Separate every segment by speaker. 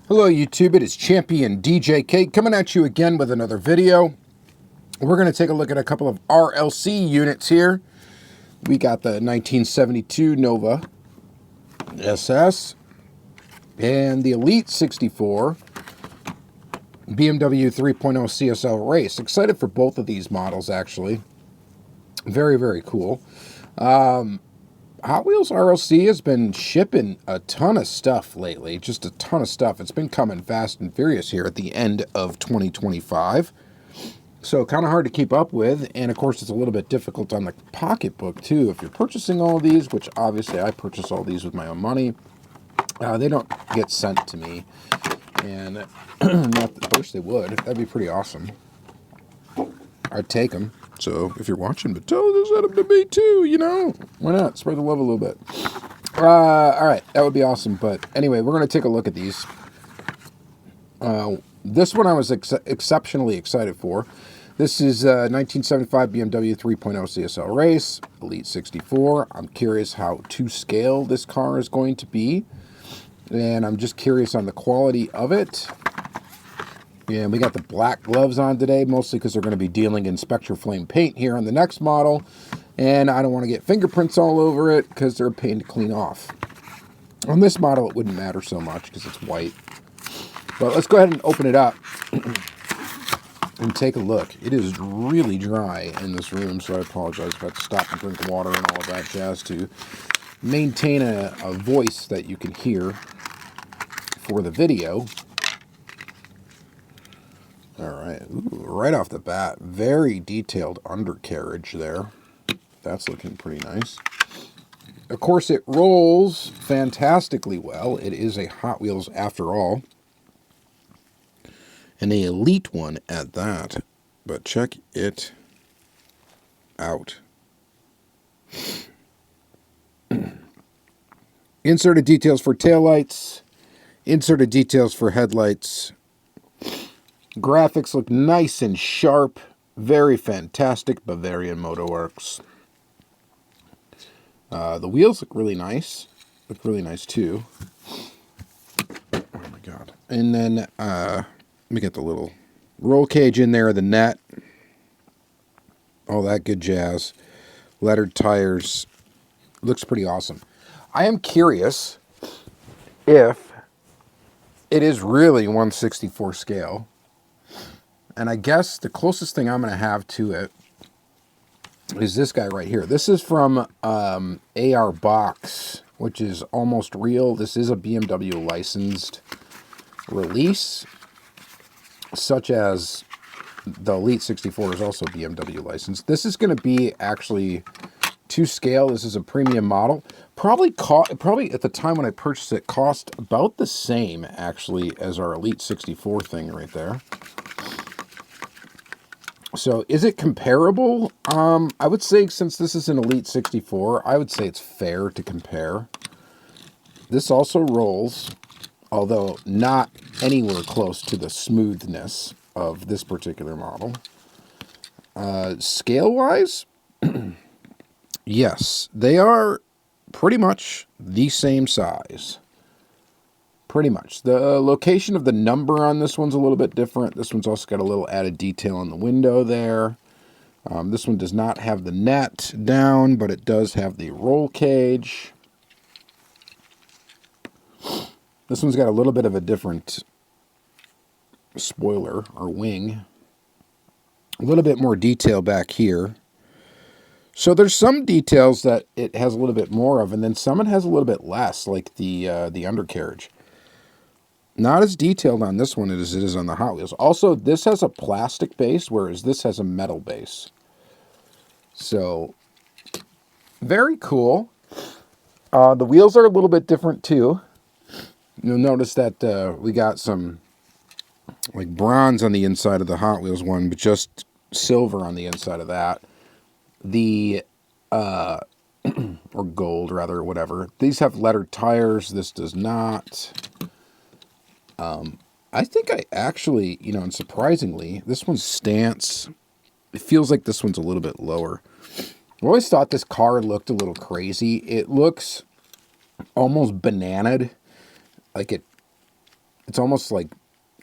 Speaker 1: Hello YouTube, it is ChampionDJK coming at you again with another video. We're going to take a look at a couple of RLC units here. We got the 1972 Nova SS and the Elite 64 BMW 3.0 CSL Race. Excited for both of these models actually. Very, very cool. Hot Wheels RLC has been shipping a ton of stuff lately, just a ton of stuff. It's been coming fast and furious here at the end of 2025. So kind of hard to keep up with, and of course it's a little bit difficult on the pocketbook too. If you're purchasing all of these, which obviously I purchase all these with my own money, they don't get sent to me. And not that I wish they would. That'd be pretty awesome. I'd take them. So if you're watching, but tell them to send them to me too, you know? Why not? Spread the love a little bit. All right, that would be awesome. But anyway, we're going to take a look at these. This one I was exceptionally excited for. This is 1975 BMW 3.0 CSL Race, Elite 64. I'm curious how to scale this car is going to be. And I'm just curious on the quality of it. Yeah, we got the black gloves on today, mostly because they're going to be dealing in Spectraflame paint here on the next model. And I don't want to get fingerprints all over it because they're a pain to clean off. On this model, it wouldn't matter so much because it's white. But let's go ahead and open it up and take a look. It is really dry in this room, so I apologize if I have to stop and drink water and all of that jazz to maintain a voice that you can hear for the video. All right, ooh, right off the bat, very detailed undercarriage there. That's looking pretty nice. Of course, it rolls fantastically well. It is a Hot Wheels after all. And an Elite one at that. But check it out. Inserted details for taillights. Inserted details for headlights. Graphics look nice and sharp. Very fantastic Bavarian Motorworks. The wheels look really nice. Look really nice too. Oh my god. And then let me get the little roll cage in there, the net. All that good jazz. Lettered tires. Looks pretty awesome. I am curious if it is really 1/64 scale. And I guess the closest thing I'm going to have to it is this guy right here. This is from AR Box, which is almost real. This is a BMW licensed release, such as the Elite 64 is also BMW licensed. This is going to be actually to scale. This is a premium model. Probably at the time when I purchased it, cost about the same actually as our Elite 64 thing right there. So is it comparable? I would say since this is an Elite 64, I would say it's fair to compare. This also rolls, although not anywhere close to the smoothness of this particular model. Scale-wise, yes, they are pretty much the same size. Pretty much. The location of the number on this one's a little bit different. This one's also got a little added detail on the window there. This one does not have the net down, but it does have the roll cage. This one's got a little bit of a different spoiler or wing. A little bit more detail back here. So there's some details that it has a little bit more of, and then some it has a little bit less, like the undercarriage. Not as detailed on this one as it is on the Hot Wheels. Also, this has a plastic base, whereas this has a metal base. So, very cool. The wheels are a little bit different too. You'll notice that we got some like bronze on the inside of the Hot Wheels one, but just silver on the inside of that. The or gold rather, or whatever. These have lettered tires. This does not. I think I actually, you know, and surprisingly, this one's stance, it feels like this one's a little bit lower. I always thought this car looked a little crazy. It looks almost bananaed, like it it's almost like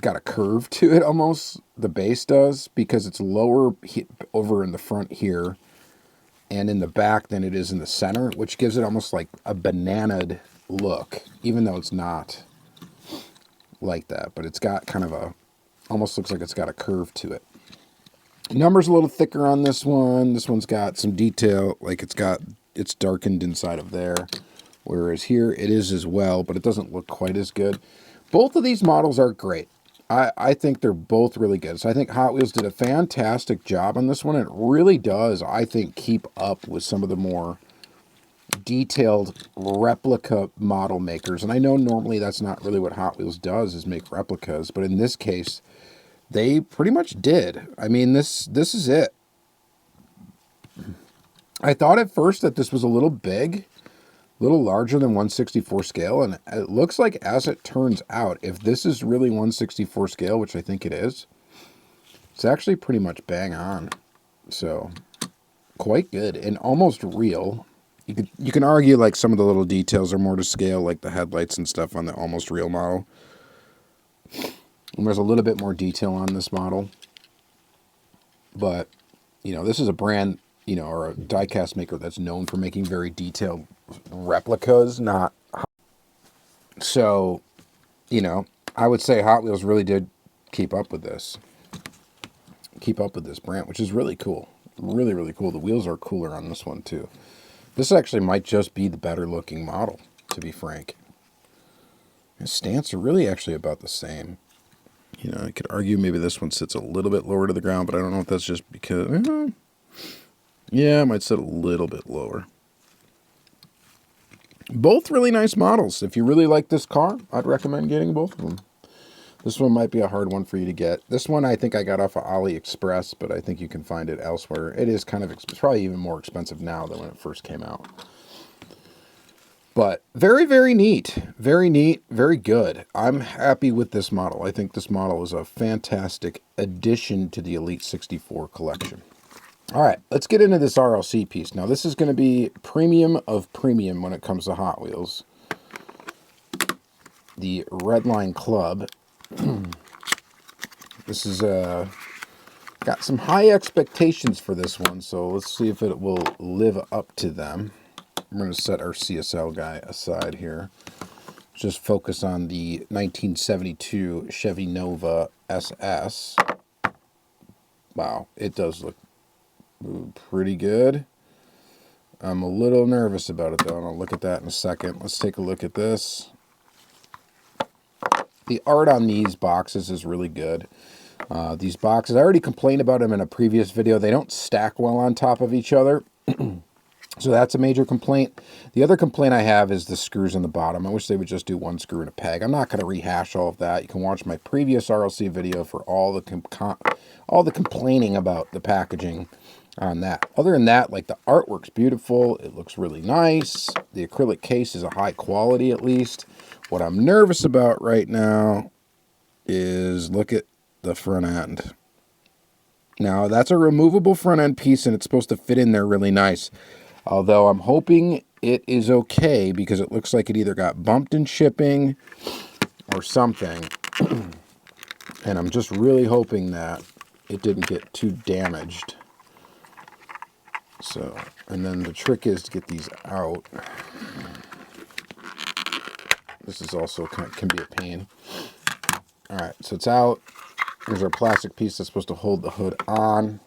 Speaker 1: got a curve to it almost, the base does, because it's lower over in the front here and in the back than it is in the center, which gives it almost like a bananaed look, even though it's not like that, but it's got kind of a, almost looks like it's got a curve to it. Number's a little thicker on this one. This one's got some detail, like it's darkened inside of there, whereas here it is as well, but it doesn't look quite as good. Both of these models are great. I think they're both really good. So I think Hot Wheels did a fantastic job on this one. It really does, I think, keep up with some of the more detailed replica model makers. And I know normally that's not really what Hot Wheels does, is make replicas, but in this case, they pretty much did. I mean, this is it. I thought at first that this was a little big, a little larger than 1/64 scale, and it looks like, as it turns out, if this is really 1/64 scale, which I think it is, it's actually pretty much bang on. So, quite good and almost real. You can argue like some of the little details are more to scale, like the headlights and stuff on the almost real model. And there's a little bit more detail on this model. But, you know, this is a brand, you know, or a diecast maker that's known for making very detailed replicas, not... So, you know, I would say Hot Wheels really did keep up with this. Keep up with this brand, which is really cool. Really, really cool. The wheels are cooler on this one, too. This actually might just be the better looking model, to be frank. The stance are really actually about the same. You know, I could argue maybe this one sits a little bit lower to the ground, but I don't know if that's just because... yeah, it might sit a little bit lower. Both really nice models. If you really like this car, I'd recommend getting both of them. This one might be a hard one for you to get. This one I think I got off of AliExpress, but I think you can find it elsewhere. It is kind of, it's probably even more expensive now than when it first came out. But very, very neat. Very neat. Very good. I'm happy with this model. I think this model is a fantastic addition to the Elite 64 collection. All right, let's get into this RLC piece. Now, this is going to be premium of premium when it comes to Hot Wheels. The Redline Club. This is got some high expectations for this one, so let's see if it will live up to them. I'm going to set our CSL guy aside here. Just focus on the 1972 Chevy Nova SS. Wow, it does look pretty good. I'm a little nervous about it, though, and I'll look at that in a second. Let's take a look at this. The art on these boxes is really good. These boxes, I already complained about them in a previous video. They don't stack well on top of each other. So that's a major complaint. The other complaint I have is the screws on the bottom. I wish they would just do one screw and a peg. I'm not going to rehash all of that. You can watch my previous RLC video for all the complaining about the packaging on that. Other than that, like, the artwork's beautiful. It looks really nice. The acrylic case is a high quality, at least. What I'm nervous about right now is, look at the front end. Now, that's a removable front end piece, and it's supposed to fit in there really nice. Although I'm hoping it is okay, because it looks like it either got bumped in shipping or something. And I'm just really hoping that it didn't get too damaged. So, and then the trick is to get these out. This is also can be a pain. All right, so it's out. Here's our plastic piece that's supposed to hold the hood on.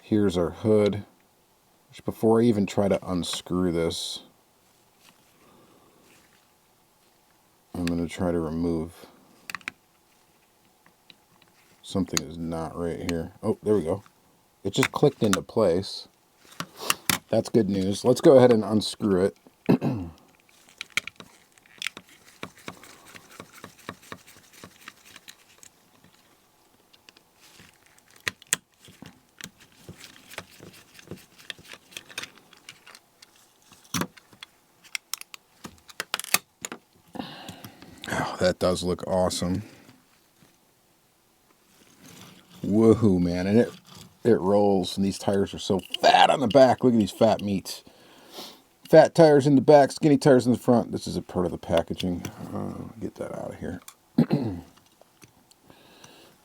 Speaker 1: Here's our hood. Which, before I even try to unscrew this, I'm going to try to remove something is not right here. Oh, there we go. It just clicked into place. That's good news. Let's go ahead and unscrew it. Oh, that does look awesome. Woohoo, man. And it rolls, and these tires are so fat on the back. Look at these fat meats. Fat tires in the back, skinny tires in the front. This is a part of the packaging. Get that out of here.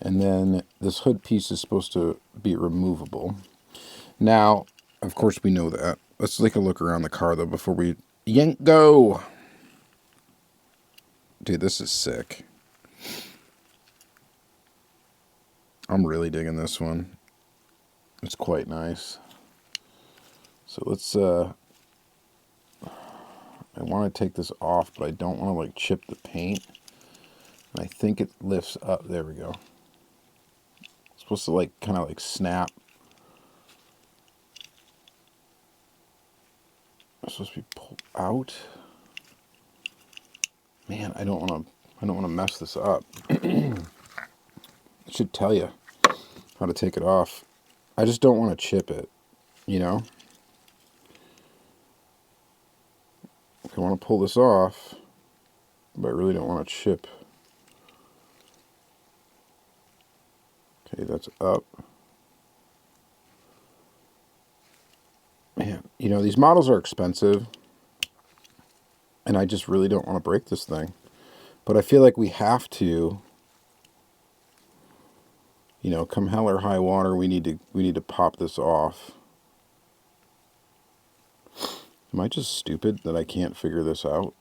Speaker 1: And then this hood piece is supposed to be removable. Now, of course, we know that. Let's take a look around the car, though, before we yank go. Dude, this is sick. I'm really digging this one. It's quite nice. So let's, I want to take this off, but I don't want to, like, chip the paint. And I think it lifts up. There we go. It's supposed to, like, kind of, like, snap. It's supposed to be pulled out. Man, I don't want to mess this up. It should tell you how to take it off. I just don't want to chip it, you know? I want to pull this off, but I really don't want to chip. Okay, that's up. Man, you know, these models are expensive, and I just really don't want to break this thing. But I feel like we have to, you know, come hell or high water, we need to pop this off. Am I just stupid that I can't figure this out?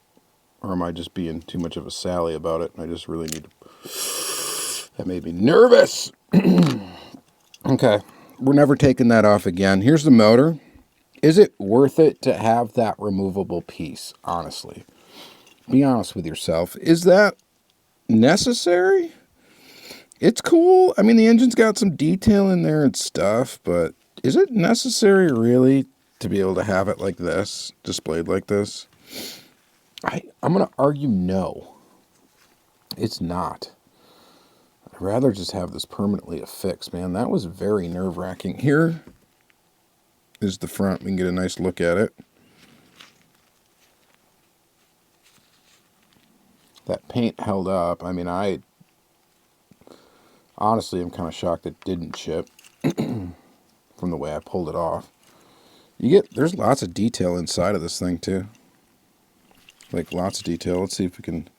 Speaker 1: Or am I just being too much of a Sally about it, and I just really need to... That made me nervous! Okay, we're never taking that off again. Here's the motor. Is it worth it to have that removable piece, honestly? Be honest with yourself. Is that necessary? It's cool. I mean, the engine's got some detail in there and stuff, but is it necessary, really, to be able to have it like this, displayed like this? I'm going to argue no. It's not. I'd rather just have this permanently affixed, man. That was very nerve-wracking. Here is the front. We can get a nice look at it. That paint held up. I mean, honestly, I'm kind of shocked it didn't chip from the way I pulled it off. There's lots of detail inside of this thing, too. Like, lots of detail. Let's see if we can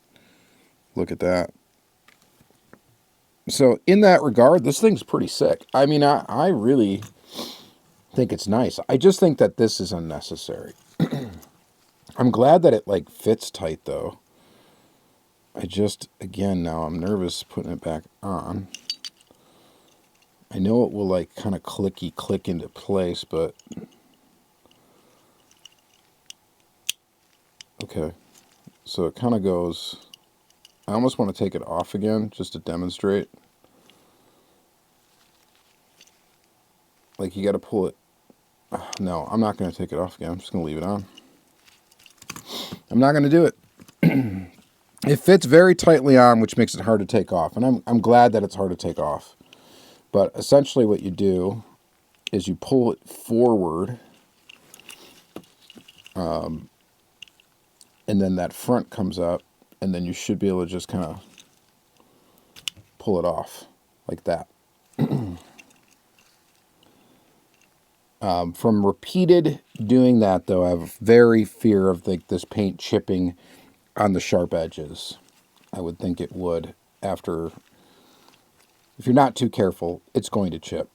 Speaker 1: look at that. So, in that regard, this thing's pretty sick. I mean, I really think it's nice. I just think that this is unnecessary. I'm glad that it, like, fits tight, though. Again, now I'm nervous putting it back on. I know it will, like, kind of click into place, but... Okay. So it kind of goes... I almost want to take it off again, just to demonstrate. Like, you got to pull it... No, I'm not going to take it off again. I'm just going to leave it on. I'm not going to do it. It fits very tightly on, which makes it hard to take off. And I'm glad that it's hard to take off. But essentially what you do is you pull it forward. And then that front comes up. And then you should be able to just kind of pull it off like that. From repeated doing that, though, I have very fear of this paint chipping on the sharp edges. I would think it would after... If you're not too careful, it's going to chip.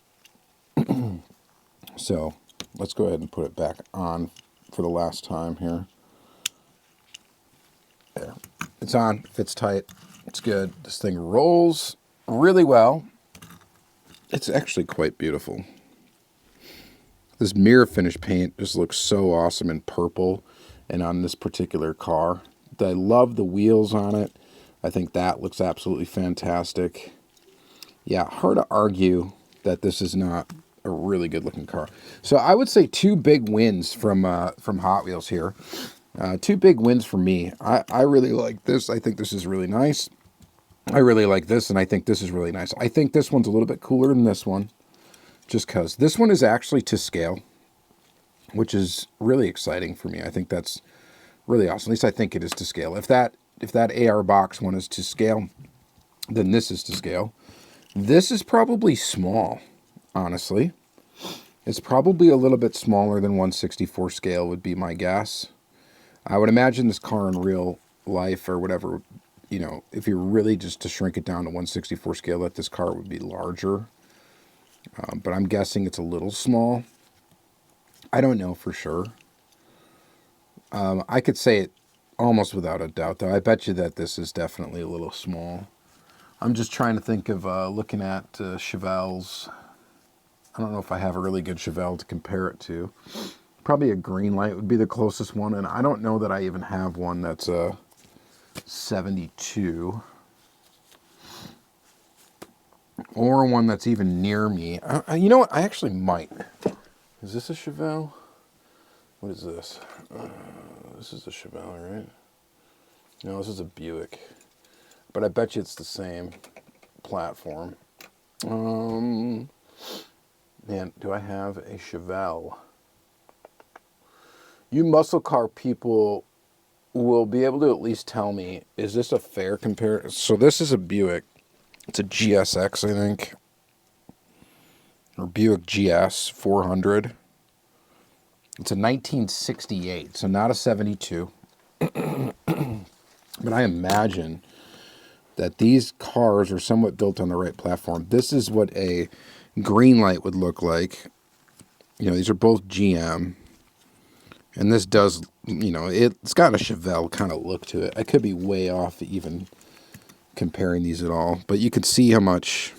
Speaker 1: So, let's go ahead and put it back on for the last time here. There. It's on. Fits tight. It's good. This thing rolls really well. It's actually quite beautiful. This mirror finish paint just looks so awesome in purple and on this particular car. I love the wheels on it. I think that looks absolutely fantastic. Yeah, hard to argue that this is not a really good looking car. So I would say two big wins from Hot Wheels here. Two big wins for me. I really like this. I think this is really nice. I really like this, and I think this is really nice. I think this one's a little bit cooler than this one, just because. This one is actually to scale, which is really exciting for me. I think that's really awesome. At least I think it is to scale. If that AR box one is to scale, then this is to scale. This is probably small, honestly. It's probably a little bit smaller than 1/64 scale would be my guess. I would imagine this car in real life or whatever, you know, if you were really just to shrink it down to 1/64 scale, that this car would be larger. But I'm guessing it's a little small. I don't know for sure. I could say it almost without a doubt, though. I bet you that this is definitely a little small. I'm just trying to think of looking at Chevelles. I don't know if I have a really good Chevelle to compare it to. Probably a green light would be the closest one, and I don't know that I even have one that's a 72 or one that's even near me. You know what? I actually might. Is this a Chevelle? What is this? This is a Chevelle, right? No, this is a Buick. But I bet you it's the same platform. Man, do I have a Chevelle? You muscle car people will be able to at least tell me, is this a fair comparison? So this is a Buick. It's a GSX, I think. Or Buick GS 400. It's a 1968, so not a 72. But I imagine that these cars are somewhat built on the right platform. This is what a green light would look like. You know, these are both GM. And this does, you know, it's got a Chevelle kind of look to it. I could be way off even comparing these at all. But you can see how much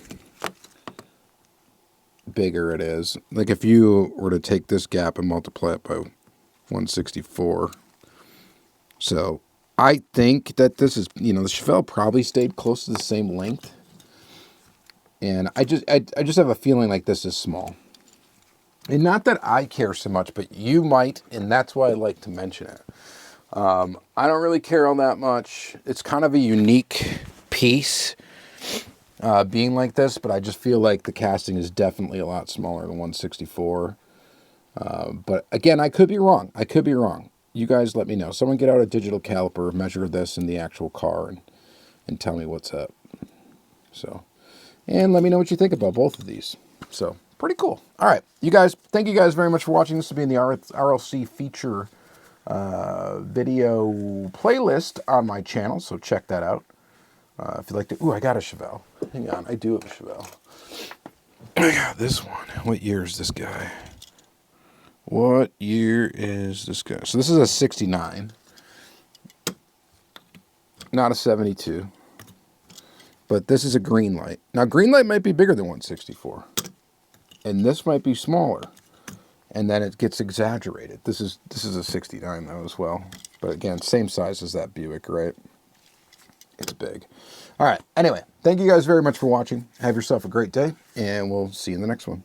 Speaker 1: bigger it is. Like if you were to take this gap and multiply it by 1/64. So I think that this is, you know, the Chevelle probably stayed close to the same length. And I just have a feeling like this is small. And not that I care so much, but you might, and that's why I like to mention it. I don't really care all that much. It's kind of a unique piece being like this, but I just feel like the casting is definitely a lot smaller than 1/64. But again, I could be wrong. I could be wrong. You guys let me know. Someone get out a digital caliper, measure this in the actual car, and tell me what's up. So, and let me know what you think about both of these. So, pretty cool. All right, you guys, thank you guys very much for watching. This will be in the RLC feature video playlist on my channel, so check that out. If you'd like to, ooh, I got a Chevelle. Hang on, I do have a Chevelle. I got this one. What year is this guy? What year is this guy? So this is a 69. Not a 72. But this is a green light. Now, green light might be bigger than 1/64. And this might be smaller. And then it gets exaggerated. This is a 69 though as well. But again, same size as that Buick, right? It's big. All right. Anyway, thank you guys very much for watching. Have yourself a great day, and we'll see you in the next one.